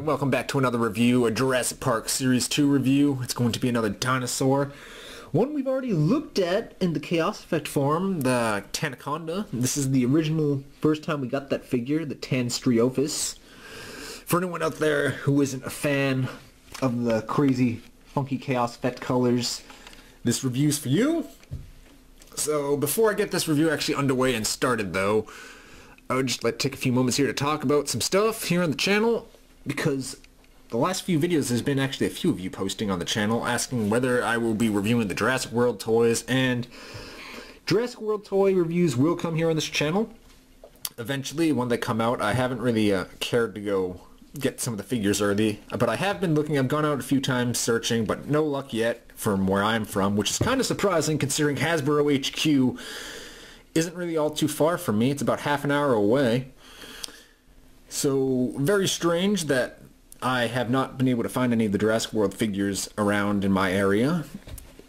and welcome back to another review, a Jurassic Park Series 2 review. It's going to be another dinosaur. One we've already looked at in the Chaos Effect form, the Tanaconda. This is the original first time we got that figure, the Tanystropheus. For anyone out there who isn't a fan of the crazy, funky Chaos Effect colors, this review's for you. So before I get this review actually underway and started though, I would just like to take a few moments here to talk about some stuff here on the channel, because the last few videos there's been actually a few of you posting on the channel asking whether I will be reviewing the Jurassic World toys, and Jurassic World toy reviews will come here on this channel eventually when they come out. I haven't really cared to go get some of the figures early, but I have been looking. I've gone out a few times searching, but no luck yet from where I'm from, which is kind of surprising considering Hasbro HQ isn't really all too far from me. It's about half an hour away. So very strange that I have not been able to find any of the Jurassic World figures around in my area.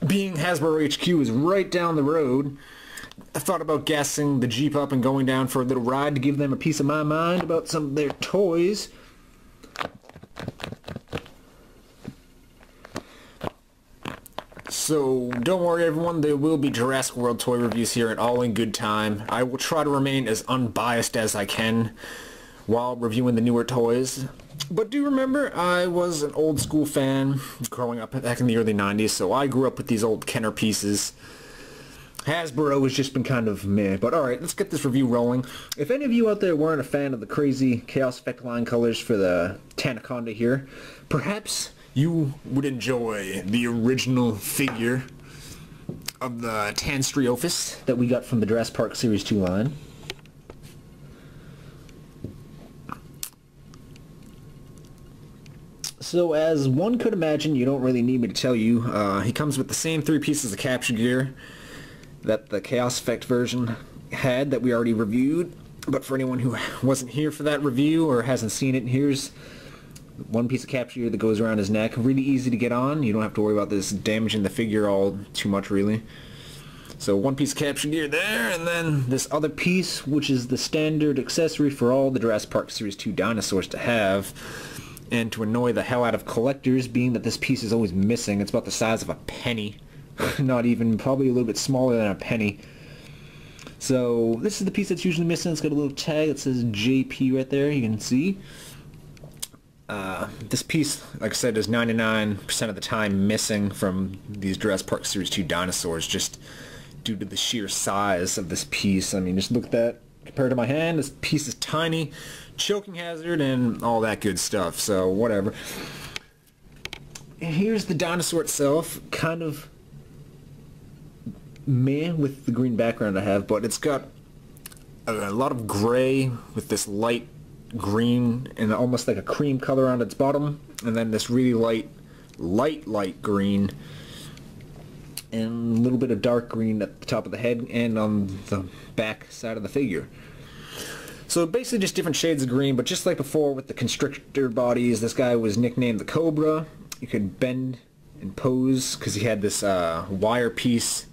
Being Hasbro HQ is right down the road, I thought about gassing the Jeep up and going down for a little ride to give them a piece of my mind about some of their toys. So don't worry everyone, there will be Jurassic World toy reviews here at all in good time. I will try to remain as unbiased as I can while reviewing the newer toys. But do remember, I was an old school fan growing up back in the early 90s, so I grew up with these old Kenner pieces. Hasbro has just been kind of meh, but alright, let's get this review rolling. If any of you out there weren't a fan of the crazy Chaos Effect line colors for the Tanaconda here, perhaps you would enjoy the original figure of the Tanystropheus that we got from the Jurassic Park Series 2 line. So as one could imagine, you don't really need me to tell you, he comes with the same three pieces of capture gear that the Chaos Effect version had that we already reviewed. But for anyone who wasn't here for that review or hasn't seen it, here's one piece of capture gear that goes around his neck. Really easy to get on. You don't have to worry about this damaging the figure all too much really. So one piece of capture gear there, and then this other piece, which is the standard accessory for all the Jurassic Park Series 2 dinosaurs to have. And to annoy the hell out of collectors, being that this piece is always missing. It's about the size of a penny. Not even, probably a little bit smaller than a penny. So this is the piece that's usually missing. It's got a little tag that says JP right there, you can see. This piece, like I said, is 99% of the time missing from these Jurassic Park Series 2 dinosaurs, just due to the sheer size of this piece. I mean, just look at that. Compared to my hand, this piece is tiny, choking hazard, and all that good stuff, so whatever. Here's the dinosaur itself, kind of meh with the green background I have, but it's got a lot of gray with this light green and almost like a cream color on its bottom, and then this really light green and a little bit of dark green at the top of the head and on the back side of the figure. So basically just different shades of green, but just like before with the Constrictor bodies, this guy was nicknamed the Cobra. You could bend and pose because he had this wire piece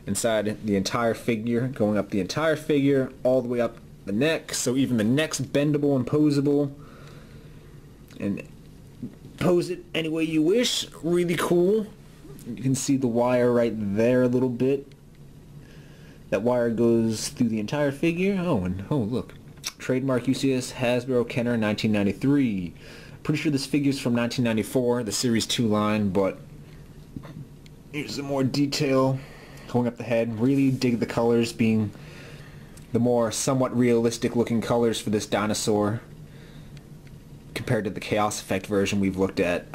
inside the entire figure, going up the entire figure all the way up the neck, so even the neck's bendable and posable, and pose it any way you wish. Really cool. You can see the wire right there a little bit. That wire goes through the entire figure. Oh, and oh look, trademark UCS Hasbro Kenner 1993. Pretty sure this figure's from 1994, the Series 2 line, but here's some more detail going up the head. Really dig the colors, being the more somewhat realistic looking colors for this dinosaur compared to the Chaos Effect version we've looked at.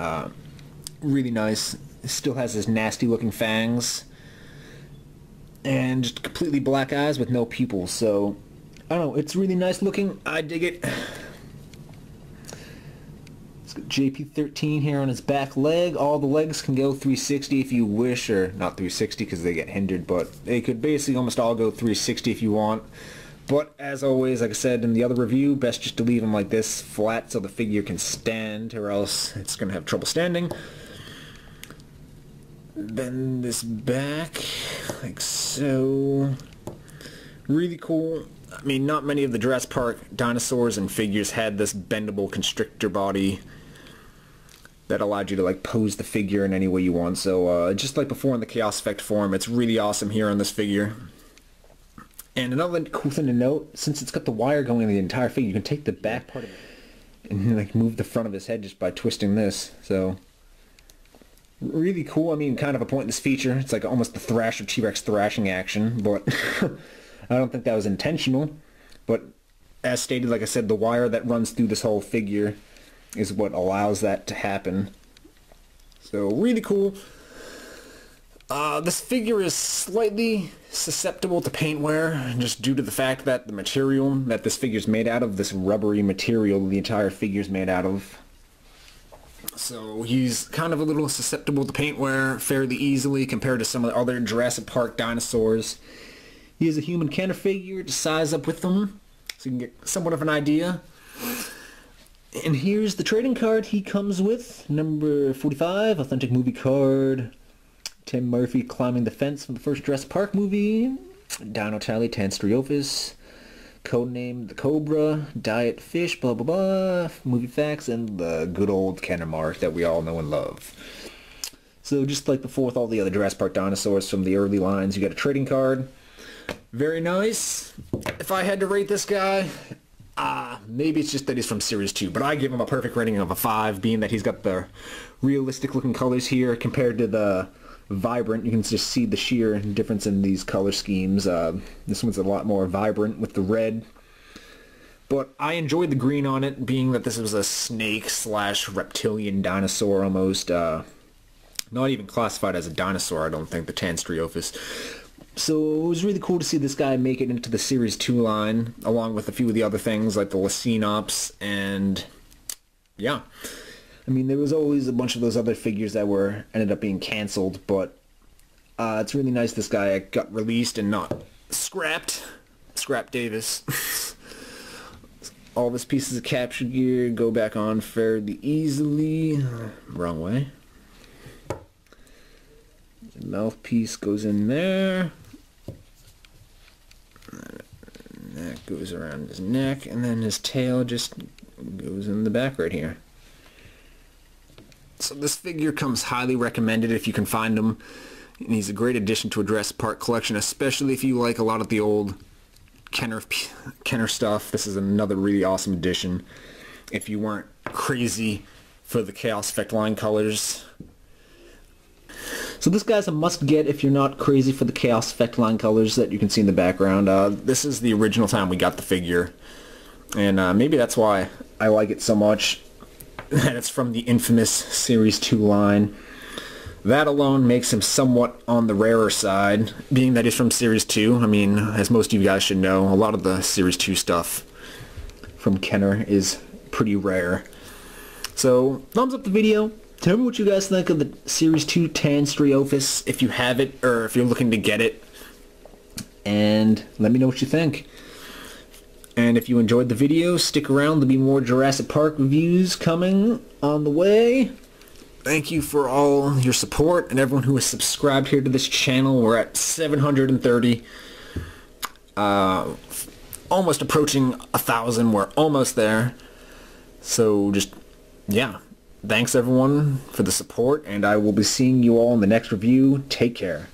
Really nice. It still has his nasty looking fangs and just completely black eyes with no pupils, so I don't know, it's really nice looking. I dig it. It's got JP13 here on his back leg. All the legs can go 360 if you wish, or not 360 because they get hindered, but they could basically almost all go 360 if you want. But as always, like I said in the other review, best just to leave them like this, flat, so the figure can stand, or else it's going to have trouble standing. Bend this back like so. Really cool. I mean, not many of the Jurassic Park dinosaurs and figures had this bendable constrictor body that allowed you to like pose the figure in any way you want. So just like before in the Chaos Effect form, it's really awesome here on this figure. And another cool thing to note, since it's got the wire going in the entire figure, you can take the back part of it and like move the front of his head just by twisting this. So really cool. I mean, kind of a pointless feature. It's like almost the Thrasher T-Rex thrashing action, but I don't think that was intentional. But as stated, like I said, the wire that runs through this whole figure is what allows that to happen. So really cool. This figure is slightly susceptible to paint wear, just due to the fact that the material that this figure is made out of, this rubbery material the entire figure is made out of. So he's kind of a little susceptible to paint wear fairly easily compared to some of the other Jurassic Park dinosaurs. He is a human Kenner figure to size up with them, so you can get somewhat of an idea. And here's the trading card he comes with. Number 45, authentic movie card. Tim Murphy climbing the fence from the first Jurassic Park movie. Dino Tally, Tanystropheus. Codename the Cobra. Diet fish, blah blah blah. Movie facts, and the good old Kenner mark that we all know and love. So just like before with all the other Jurassic Park dinosaurs from the early lines, you got a trading card. Very nice. If I had to rate this guy, maybe it's just that he's from Series 2, but I give him a perfect rating of a 5, being that he's got the realistic looking colors here compared to the vibrant. You can just see the sheer difference in these color schemes. This one's a lot more vibrant with the red. But I enjoyed the green on it, being that this was a snake slash reptilian dinosaur almost. Not even classified as a dinosaur, I don't think, the Tanystropheus. So it was really cool to see this guy make it into the Series 2 line, along with a few of the other things like the Lacenops, and yeah. I mean, there was always a bunch of those other figures that ended up being cancelled, but it's really nice this guy got released and not scrapped. Scrap Davis. All of his pieces of capture gear go back on fairly easily. Wrong way. The mouthpiece goes in there. That goes around his neck, and then his tail just goes in the back right here. So this figure comes highly recommended if you can find him. And he's a great addition to a Jurassic Park collection, especially if you like a lot of the old Kenner stuff. This is another really awesome addition if you weren't crazy for the Chaos Effect line colors. So this guy's a must-get if you're not crazy for the Chaos Effect line colors that you can see in the background. This is the original time we got the figure, and maybe that's why I like it so much. And it's from the infamous Series 2 line. That alone makes him somewhat on the rarer side, being that he's from Series 2. I mean, as most of you guys should know, a lot of the Series 2 stuff from Kenner is pretty rare. So, thumbs up the video. Tell me what you guys think of the Series 2 Tanystropheus, if you have it, or if you're looking to get it. And let me know what you think. And if you enjoyed the video, stick around. There'll be more Jurassic Park reviews coming on the way. Thank you for all your support and everyone who has subscribed here to this channel. We're at 730. Almost approaching 1,000. We're almost there. So just, yeah. Thanks everyone for the support, and I will be seeing you all in the next review. Take care.